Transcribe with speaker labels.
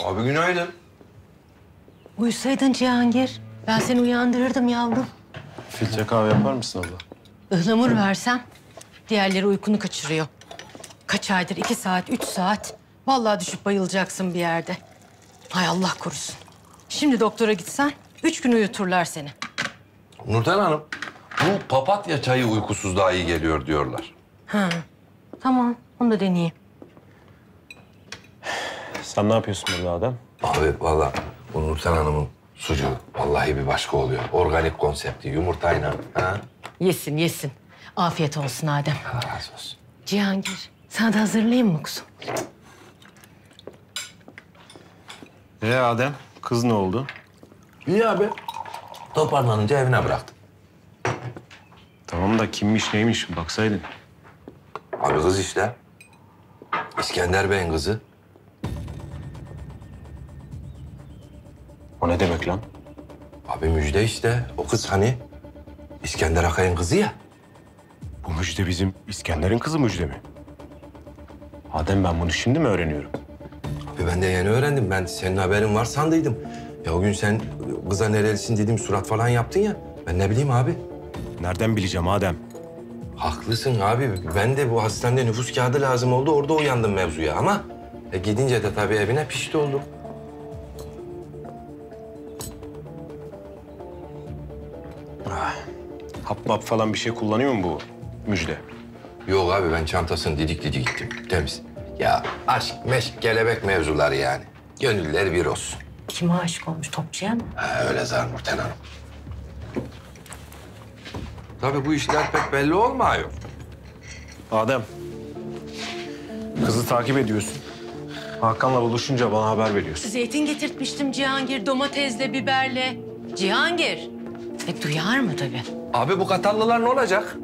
Speaker 1: Abi günaydın.
Speaker 2: Uyusaydın Cihangir. Ben seni uyandırırdım yavrum.
Speaker 3: Filtre kahve yapar mısın abla?
Speaker 2: Ihlamur versem diğerleri uykunu kaçırıyor. Kaç aydır 2 saat, 3 saat. Vallahi düşüp bayılacaksın bir yerde. Hay Allah korusun. Şimdi doktora gitsen 3 gün uyuturlar seni.
Speaker 1: Nurten Hanım, bu papatya çayı uykusuzluğa iyi geliyor diyorlar.
Speaker 2: Ha, tamam. Onu da deneyeyim.
Speaker 3: Sen ne yapıyorsun burada Adem?
Speaker 1: Abi vallahi bu Nurten Hanım'ın sucuğu vallahi bir başka oluyor. Organik konsepti, yumurtayla. Ha?
Speaker 2: Yesin, yesin. Afiyet olsun Adem.
Speaker 1: Allah razı olsun.
Speaker 2: Cihangir, sana da hazırlayayım mı kuzum?
Speaker 3: Adem, kız ne oldu?
Speaker 1: İyi abi. Toparlanınca evine bıraktım.
Speaker 3: Tamam da kimmiş neymiş baksaydın.
Speaker 1: Abi kız işte. İskender Bey'in kızı.
Speaker 3: O ne demek lan?
Speaker 1: Abi müjde işte. O kız hani İskender Akay'ın kızı ya.
Speaker 3: Bu Müjde bizim İskender'in kızı Müjde mi? Adem ben bunu şimdi mi öğreniyorum?
Speaker 1: Abi ben de yeni öğrendim. Ben senin haberin var sandıydım. Ya o gün sen kıza nerelisin dedim surat falan yaptın ya. Ben ne bileyim abi.
Speaker 3: Nereden bileceğim Adem?
Speaker 1: Haklısın abi. Ben de bu hastanede nüfus kağıdı lazım oldu. Orada uyandım mevzuya ama gidince de tabii evine pişti oldum.
Speaker 3: Hap map falan bir şey kullanıyor mu bu Müjde?
Speaker 1: Yok abi ben çantasını didik didik gittim. Temiz. Ya aşk, meşk, kelebek mevzuları yani. Gönüller bir olsun.
Speaker 2: Kime aşık olmuş? Topçuya mı?
Speaker 1: Ha, öyle zar Nurten Hanım. Tabii bu işler pek belli olmuyor.
Speaker 3: Adem, kızı takip ediyorsun. Hakan'la buluşunca bana haber veriyorsun.
Speaker 2: Zeytin getirtmiştim Cihangir, domatesle, biberle. Cihangir. Duyar mı tabii?
Speaker 1: Abi bu Katallılar ne olacak?